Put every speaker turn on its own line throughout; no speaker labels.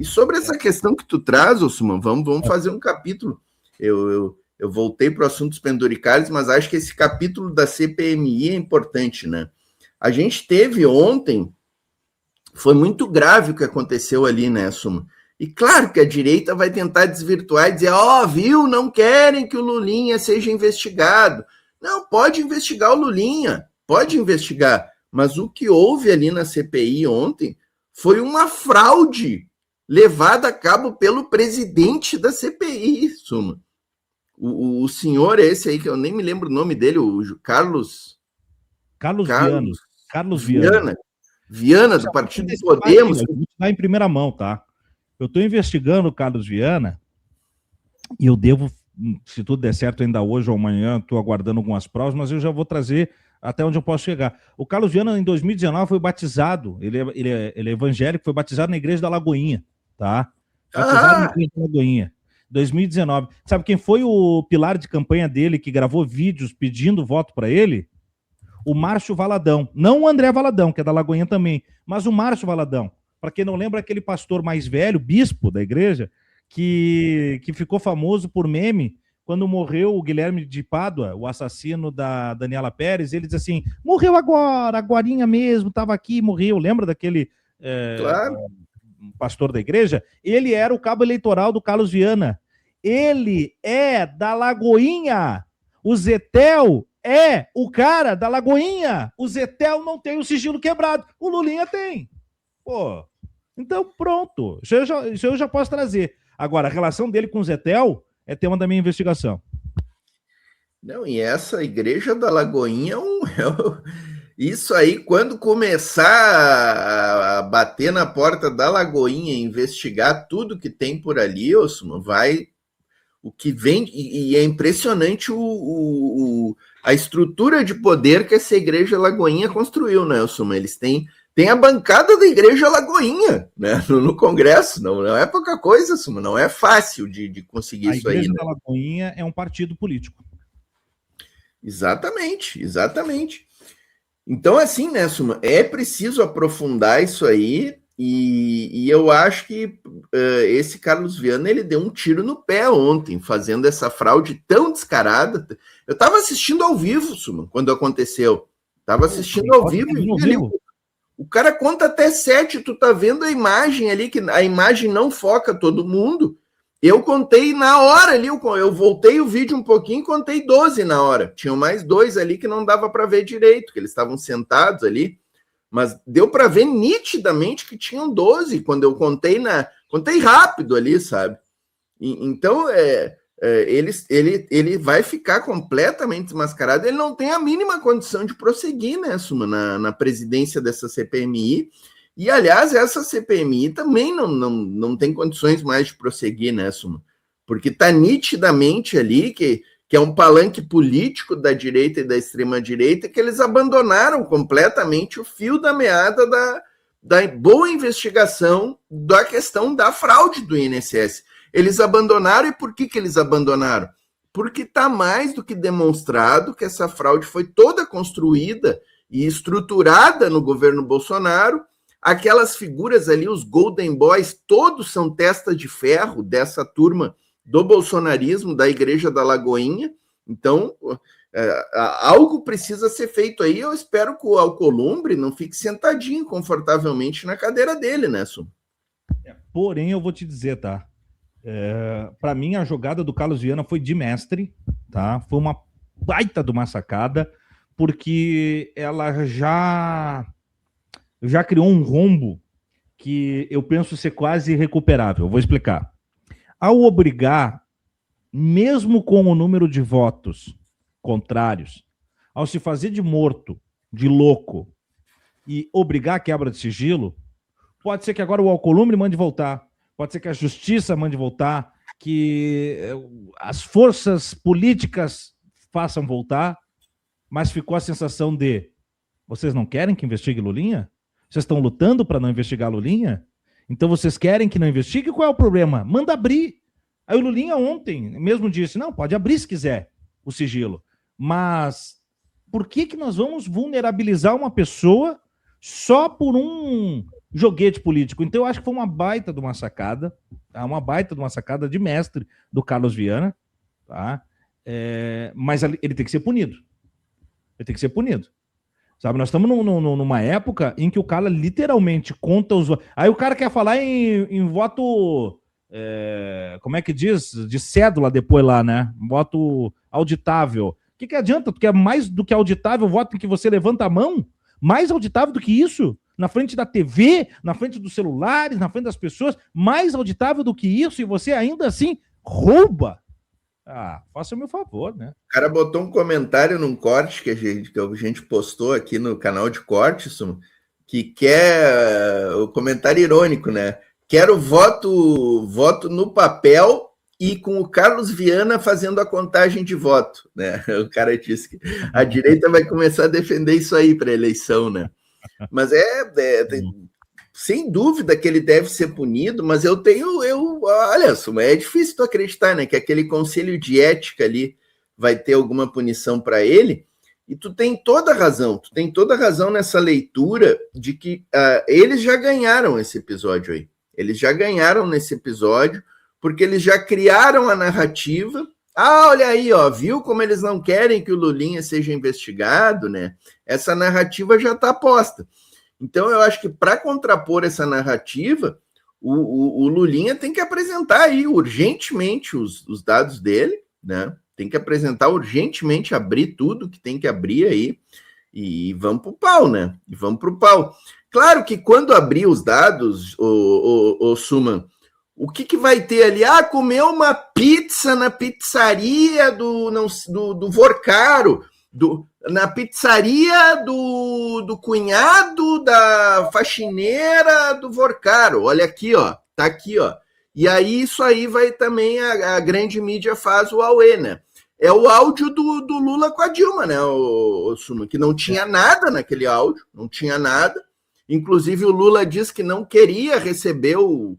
E sobre essa questão que tu traz, Osman, vamos fazer um capítulo. Eu voltei para o assunto dos penduricalhos, mas acho que esse capítulo da CPMI é importante, né? A gente teve ontem, foi muito grave o que aconteceu ali, né, Suma? E claro que a direita vai tentar desvirtuar e dizer, viu, não querem que o Lulinha seja investigado. Não, pode investigar o Lulinha, pode investigar. Mas o que houve ali na CPI ontem foi uma fraude levada a cabo pelo presidente da CPI, Suma. O senhor esse aí, que eu nem me lembro o nome dele, o Carlos
Viana.
Carlos Viana, do Partido Podemos.
Eu vou te dar em primeira mão, tá? Eu estou investigando o Carlos Viana e eu devo, se tudo der certo ainda hoje ou amanhã, estou aguardando algumas provas, mas eu já vou trazer até onde eu posso chegar. O Carlos Viana, em 2019, foi batizado, ele é evangélico, foi batizado na Igreja da Lagoinha, tá? Batizado na Igreja da Lagoinha. 2019. Sabe quem foi o pilar de campanha dele que gravou vídeos pedindo voto para ele? O Márcio Valadão. Não o André Valadão, que é da Lagoinha também, mas o Márcio Valadão. Para quem não lembra, aquele pastor mais velho, bispo da igreja, que ficou famoso por meme quando morreu o Guilherme de Pádua, o assassino da Daniela Pérez. Ele diz assim, morreu agorinha mesmo, estava aqui, morreu. Lembra daquele
claro.
Pastor da igreja? Ele era o cabo eleitoral do Carlos Viana. Ele é da Lagoinha. O Zetel é o cara da Lagoinha. O Zetel não tem o sigilo quebrado. O Lulinha tem. Pô, então pronto. Isso eu já posso trazer. Agora, a relação dele com o Zetel é tema da minha investigação.
Não, e essa Igreja da Lagoinha isso aí, quando começar a bater na porta da Lagoinha e investigar tudo que tem por ali, Osman, vai... O que vem... E é impressionante a estrutura de poder que essa Igreja Lagoinha construiu, né, Osman? Eles têm a bancada da Igreja Lagoinha, né, no Congresso. Não é pouca coisa, Osman, não é fácil de conseguir isso aí.
A Igreja da Lagoinha é um partido político.
Exatamente. Então, assim, né, Suma, é preciso aprofundar isso aí, e eu acho que esse Carlos Viana, ele deu um tiro no pé ontem, fazendo essa fraude tão descarada. Eu estava assistindo ao vivo, Suma, quando aconteceu. Estava assistindo ao vivo, e o cara conta até 7, tu tá vendo a imagem ali, que a imagem não foca todo mundo. Eu contei na hora ali, eu voltei o vídeo um pouquinho e contei 12 na hora. Tinham mais 2 ali que não dava para ver direito, que eles estavam sentados ali, mas deu para ver nitidamente que tinham 12 quando eu contei rápido ali, sabe? Então, ele vai ficar completamente desmascarado, ele não tem a mínima condição de prosseguir, né, Suma, na presidência dessa CPMI. E, aliás, essa CPMI também não tem condições mais de prosseguir, né, Suma? Porque está nitidamente ali que é um palanque político da direita e da extrema-direita, que eles abandonaram completamente o fio da meada da boa investigação da questão da fraude do INSS. Eles abandonaram, e por que eles abandonaram? Porque está mais do que demonstrado que essa fraude foi toda construída e estruturada no governo Bolsonaro. Aquelas figuras ali, os Golden Boys, todos são testa de ferro dessa turma do bolsonarismo, da Igreja da Lagoinha. Então, algo precisa ser feito aí. Eu espero que o Alcolumbre não fique sentadinho confortavelmente na cadeira dele, né, Sum?
Porém, eu vou te dizer, tá? Para mim, a jogada do Carlos Viana foi de mestre, tá? Foi uma baita de uma sacada, porque ela já criou um rombo que eu penso ser quase irrecuperável. Eu vou explicar. Ao obrigar, mesmo com o número de votos contrários, ao se fazer de morto, de louco, e obrigar a quebra de sigilo, pode ser que agora o Alcolumbre mande voltar, pode ser que a justiça mande voltar, que as forças políticas façam voltar, mas ficou a sensação de: vocês não querem que investigue Lulinha? Vocês estão lutando para não investigar Lulinha? Então vocês querem que não investigue? Qual é o problema? Manda abrir. Aí o Lulinha ontem mesmo disse: não, pode abrir se quiser o sigilo. Mas por que nós vamos vulnerabilizar uma pessoa só por um joguete político. Então eu acho que foi uma baita de uma sacada, tá? Uma baita de uma sacada de mestre do Carlos Viana, tá? Mas ele tem que ser punido. Ele tem que ser punido. Sabe, nós estamos numa época em que o cara literalmente conta os votos. Aí o cara quer falar em voto, como é que diz? De cédula depois lá, né? Voto auditável. O que adianta? Porque é mais do que auditável o voto em que você levanta a mão? Mais auditável do que isso? Na frente da TV, na frente dos celulares, na frente das pessoas, mais auditável do que isso, e você ainda assim rouba. Faça o meu favor, né?
O cara botou um comentário num corte que a gente postou aqui no canal de cortes, que quer o comentário irônico, né? Quero voto no papel e com o Carlos Viana fazendo a contagem de voto, né? O cara disse que a direita vai começar a defender isso aí para a eleição, né? Mas sem dúvida que ele deve ser punido, mas olha, é difícil tu acreditar, né, que aquele conselho de ética ali vai ter alguma punição para ele, e tu tem toda a razão nessa leitura de que eles já ganharam esse episódio aí, eles já ganharam nesse episódio, porque eles já criaram a narrativa. Olha aí, ó, viu como eles não querem que o Lulinha seja investigado, né? Essa narrativa já está posta. Então, eu acho que para contrapor essa narrativa, o Lulinha tem que apresentar aí urgentemente os dados dele, né? Tem que apresentar urgentemente, abrir tudo que tem que abrir aí e vamos pro pau, né? E vamos pro pau. Claro que quando abrir os dados, o Suman, o que vai ter ali? Comer uma pizza na pizzaria do Vorcaro, na pizzaria do cunhado da faxineira do Vorcaro. Olha aqui, ó. Tá aqui, ó. E aí isso aí vai também, a grande mídia faz o auê, né? É o áudio do Lula com a Dilma, né, o Suma, que não tinha nada naquele áudio, não tinha nada. Inclusive o Lula disse que não queria receber o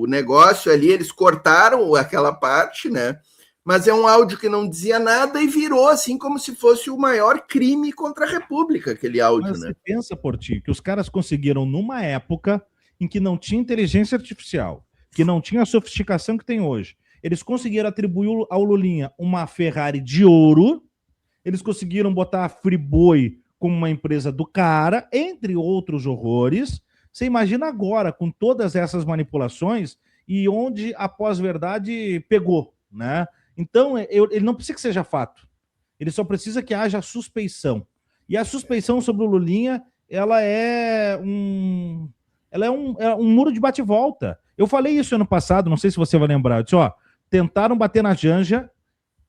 negócio ali, eles cortaram aquela parte, né? Mas é um áudio que não dizia nada e virou assim como se fosse o maior crime contra a República, aquele áudio, né?
Você pensa, Porti, que os caras conseguiram numa época em que não tinha inteligência artificial, que não tinha a sofisticação que tem hoje. Eles conseguiram atribuir ao Lulinha uma Ferrari de ouro, eles conseguiram botar a Friboi como uma empresa do cara, entre outros horrores. Você imagina agora, com todas essas manipulações, e onde a pós-verdade pegou, né? Então, ele não precisa que seja fato. Ele só precisa que haja suspeição. E a suspeição sobre o Lulinha, ela é um muro de bate-volta. Eu falei isso ano passado, não sei se você vai lembrar. Eu disse, tentaram bater na Janja,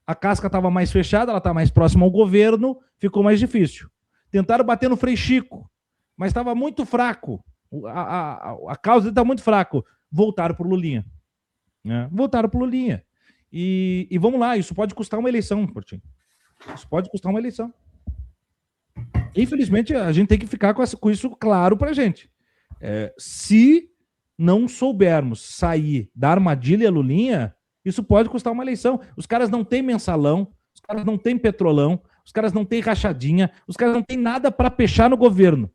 a casca estava mais fechada, ela está mais próxima ao governo, ficou mais difícil. Tentaram bater no Frei Chico, mas estava muito fraco. A causa dele está muito fraco. Voltaram para o Lulinha. Né? Voltaram para o Lulinha. E vamos lá, isso pode custar uma eleição, Portinho. Isso pode custar uma eleição. Infelizmente, a gente tem que ficar com isso claro para a gente. Se não soubermos sair da armadilha Lulinha, isso pode custar uma eleição. Os caras não têm mensalão, os caras não têm petrolão, os caras não têm rachadinha, os caras não têm nada para pechar no governo.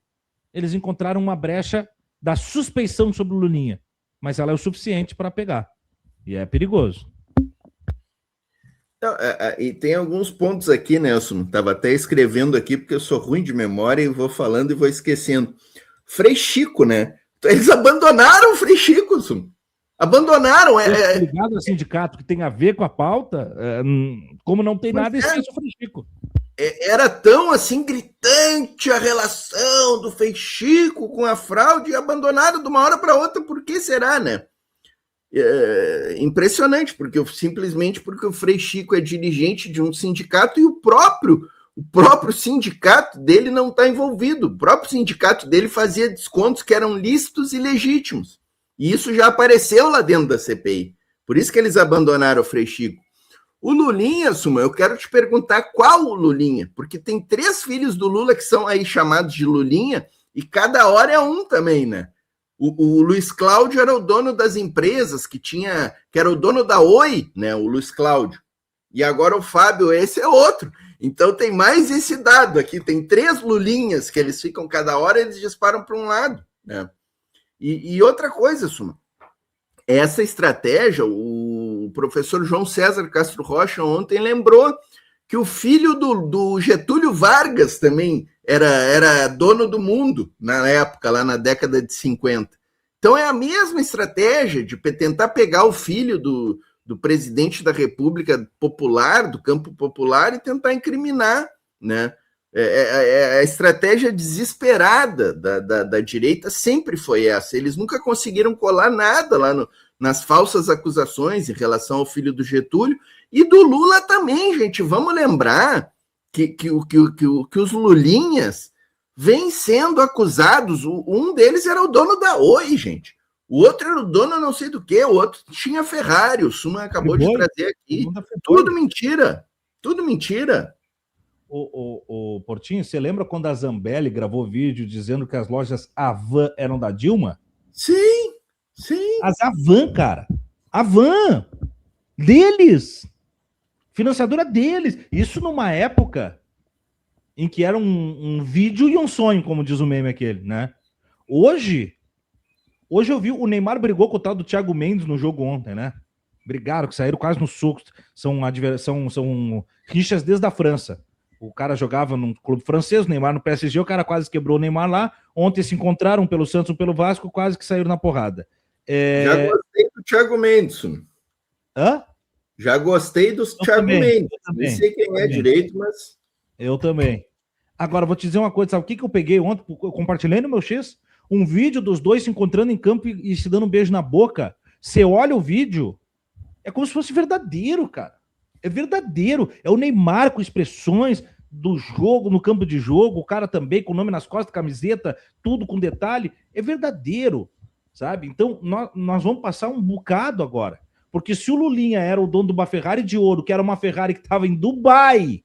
Eles encontraram uma brecha da suspeição sobre o Lulinha, mas ela é o suficiente para pegar. E é perigoso.
Não, e tem alguns pontos aqui, Nelson. Estava até escrevendo aqui, porque eu sou ruim de memória e vou falando e vou esquecendo. Frei Chico, né? Eles abandonaram o Frei Chico, abandonaram.
Ligado ao sindicato que tem a ver com a pauta, como não tem nada, esquece o Frei Chico.
Era tão assim gritante a relação do Frei Chico com a fraude e abandonaram de uma hora para outra. Por que será, né? Impressionante, simplesmente porque o Frei Chico é dirigente de um sindicato e o próprio sindicato dele não está envolvido. O próprio sindicato dele fazia descontos que eram lícitos e legítimos. E isso já apareceu lá dentro da CPI. Por isso que eles abandonaram o Frei Chico. O Lulinha, Suma, eu quero te perguntar qual o Lulinha, porque tem 3 filhos do Lula que são aí chamados de Lulinha e cada hora é um também, né? O Luiz Cláudio era o dono das empresas que era o dono da Oi, né? O Luiz Cláudio. E agora o Fábio, esse é outro. Então tem mais esse dado aqui, tem 3 Lulinhas que eles ficam cada hora, eles disparam para um lado, né? E outra coisa, Suma, essa estratégia, o professor João César Castro Rocha ontem lembrou que o filho do Getúlio Vargas também era dono do mundo na época, lá na década de 50. Então é a mesma estratégia de tentar pegar o filho do presidente da República Popular, do campo popular, e tentar incriminar, né? A estratégia desesperada da direita sempre foi essa. Eles nunca conseguiram colar nada lá nas falsas acusações em relação ao filho do Getúlio e do Lula também, gente. Vamos lembrar que os lulinhas vêm sendo acusados. Um deles era o dono da Oi, gente. O outro era o dono não sei do que, o outro tinha Ferrari. O Suma acabou de trazer aqui. Tudo mentira. Tudo mentira.
O Portinho, você lembra quando a Zambelli gravou vídeo dizendo que as lojas Havan eram da Dilma?
Sim, sim.
As Havan, cara. Havan. Deles. Financiadora deles. Isso numa época em que era um vídeo e um sonho, como diz o meme aquele, né? Hoje eu vi o Neymar brigou com o tal do Thiago Mendes no jogo ontem, né? Brigaram, que saíram quase no soco. São rixas desde a França. O cara jogava num clube francês, o Neymar no PSG, o cara quase quebrou o Neymar lá. Ontem se encontraram, um pelo Santos, um pelo Vasco, quase que saíram na porrada.
Já gostei do Thiago Mendes.
Hã?
Já gostei do Thiago Mendes. Não sei quem é direito, mas...
Eu também. Agora, vou te dizer uma coisa, sabe o que eu peguei ontem? Eu compartilhei no meu X um vídeo dos dois se encontrando em campo e se dando um beijo na boca. Você olha o vídeo, é como se fosse verdadeiro, cara. É verdadeiro. É o Neymar com expressões do jogo, no campo de jogo, o cara também com o nome nas costas, camiseta, tudo com detalhe. É verdadeiro, sabe? Então, nós vamos passar um bocado agora. Porque se o Lulinha era o dono de uma Ferrari de ouro, que era uma Ferrari que estava em Dubai,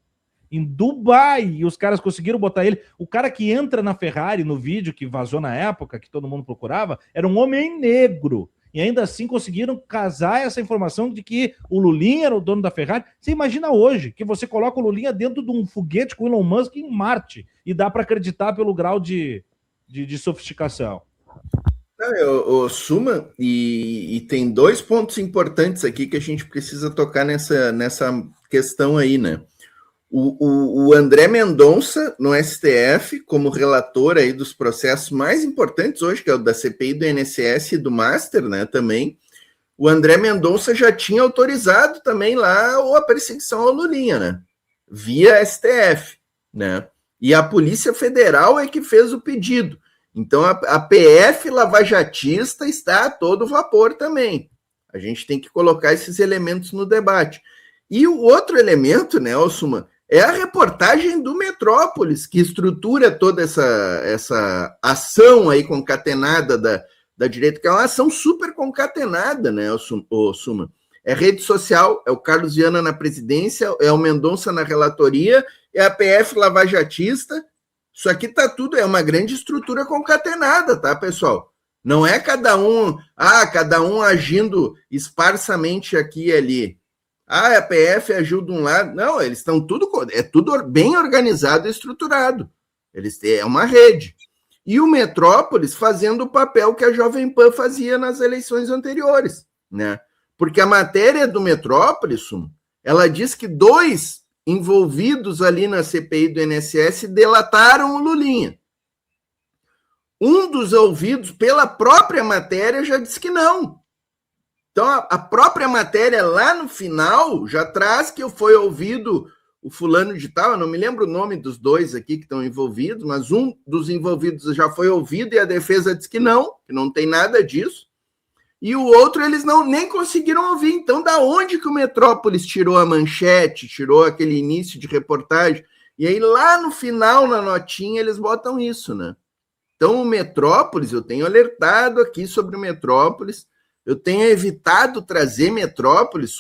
e os caras conseguiram botar ele. O cara que entra na Ferrari no vídeo que vazou na época, que todo mundo procurava, era um homem negro. E ainda assim conseguiram casar essa informação de que o Lulinha era o dono da Ferrari. Você imagina hoje que você coloca o Lulinha dentro de um foguete com o Elon Musk em Marte e dá para acreditar pelo grau de sofisticação.
O Suma, e tem dois pontos importantes aqui que a gente precisa tocar nessa questão aí, né? O André Mendonça, no STF, como relator aí dos processos mais importantes hoje, que é o da CPI do INSS e do Master, né, também, o André Mendonça já tinha autorizado também lá a perseguição ao Lulinha, né, via STF, né, e a Polícia Federal é que fez o pedido. Então, a PF lavajatista está a todo vapor também. A gente tem que colocar esses elementos no debate. E o outro elemento, né, Suma, é a reportagem do Metrópolis, que estrutura toda essa ação aí concatenada da direita, que é uma ação super concatenada, né, o Suma? É rede social, é o Carlos Viana na presidência, é o Mendonça na relatoria, é a PF lavajatista. Isso aqui tá tudo, é uma grande estrutura concatenada, tá, pessoal? Não é cada um agindo esparsamente aqui e ali. A PF agiu de um lado. Não, eles estão tudo bem organizado e estruturado. É uma rede. E o Metrópolis fazendo o papel que a Jovem Pan fazia nas eleições anteriores, né? Porque a matéria do Metrópolis, ela diz que 2 envolvidos ali na CPI do INSS delataram o Lulinha. Um dos ouvidos, pela própria matéria, já disse que não. Então, a própria matéria lá no final já traz que foi ouvido o fulano de tal, eu não me lembro o nome dos 2 aqui que estão envolvidos, mas um dos envolvidos já foi ouvido e a defesa disse que não tem nada disso. E o outro eles nem conseguiram ouvir. Então, da onde que o Metrópolis tirou a manchete, tirou aquele início de reportagem? E aí, lá no final, na notinha, eles botam isso, né? Então, o Metrópolis, eu tenho alertado aqui sobre o Metrópolis, eu tenho evitado trazer Metrópolis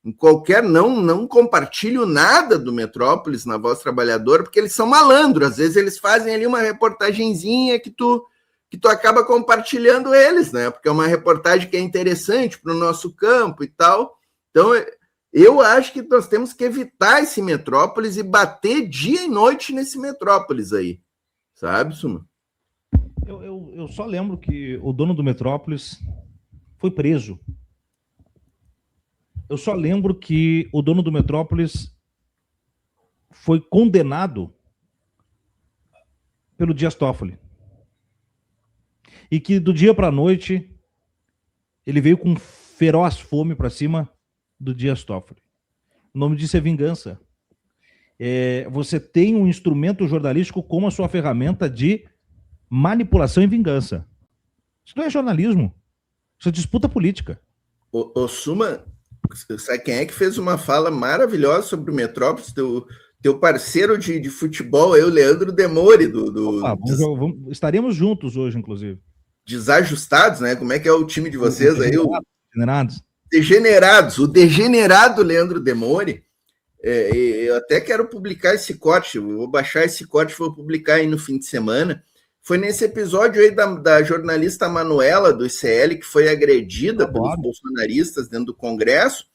em qualquer... Não compartilho nada do Metrópolis na Voz Trabalhadora, porque eles são malandros. Às vezes eles fazem ali uma reportagenzinha que tu acaba compartilhando eles, né? Porque é uma reportagem que é interessante para o nosso campo e tal. Então, eu acho que nós temos que evitar esse Metrópolis e bater dia e noite nesse Metrópolis aí. Sabe, Suma?
Eu só lembro que o dono do Metrópolis foi preso. Eu só lembro que o dono do Metrópolis foi condenado pelo Dias Toffoli. E que do dia para a noite ele veio com feroz fome para cima do Dias Toffoli. O nome disso é vingança. Você tem um instrumento jornalístico como a sua ferramenta de manipulação e vingança. Isso não é jornalismo. Isso é disputa política.
O Suma, sabe quem é que fez uma fala maravilhosa sobre o Metrópolis? Teu parceiro de futebol, o Leandro Demore,
estaremos juntos hoje, inclusive.
Desajustados, né? Como é que é o time de vocês aí?
Degenerados.
Degenerados. O degenerado Leandro Demore. Eu até quero publicar esse corte, vou baixar esse corte e vou publicar aí no fim de semana. Foi nesse episódio aí da jornalista Manuela, do ICL, que foi agredida pelos bolsonaristas dentro do Congresso,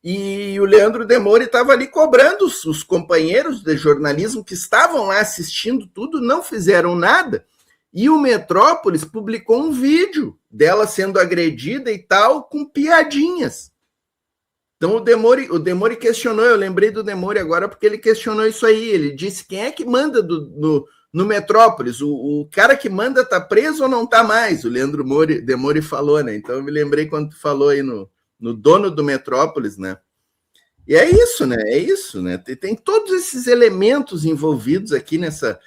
e o Leandro Demore estava ali cobrando os companheiros de jornalismo que estavam lá assistindo tudo, não fizeram nada, e o Metrópolis publicou um vídeo dela sendo agredida e tal, com piadinhas. Então o Demore questionou, eu lembrei do Demore agora porque ele questionou isso aí, ele disse quem é que manda no Metrópolis, o cara que manda tá preso ou não tá mais? O Leandro Demore falou, né? Então eu me lembrei quando tu falou aí no dono do Metrópolis, né? E é isso, né? É isso, né? Tem todos esses elementos envolvidos aqui nessa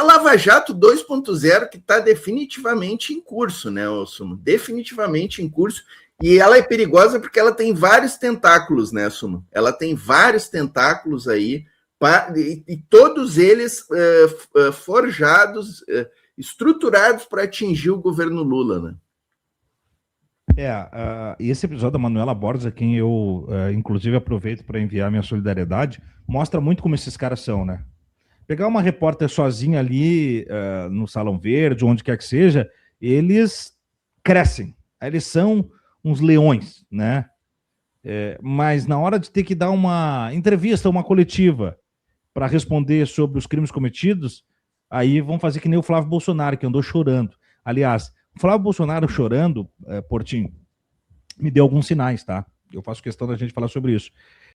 Lava Jato 2.0 que está definitivamente em curso, né, Sumo? Definitivamente em curso. E ela é perigosa porque ela tem vários tentáculos, né, Sumo? Ela tem vários tentáculos aí, e todos eles forjados, estruturados para atingir o governo Lula, né?
E esse episódio da Manuela Borges, a quem eu, inclusive, aproveito para enviar minha solidariedade, mostra muito como esses caras são, né? Pegar uma repórter sozinha ali no Salão Verde, onde quer que seja, eles crescem. Eles são uns leões, né? Mas na hora de ter que dar uma entrevista, uma coletiva, para responder sobre os crimes cometidos, aí vão fazer que nem o Flávio Bolsonaro, que andou chorando. Aliás, o Flávio Bolsonaro chorando, Portinho, me deu alguns sinais, tá? Eu faço questão da gente falar sobre isso.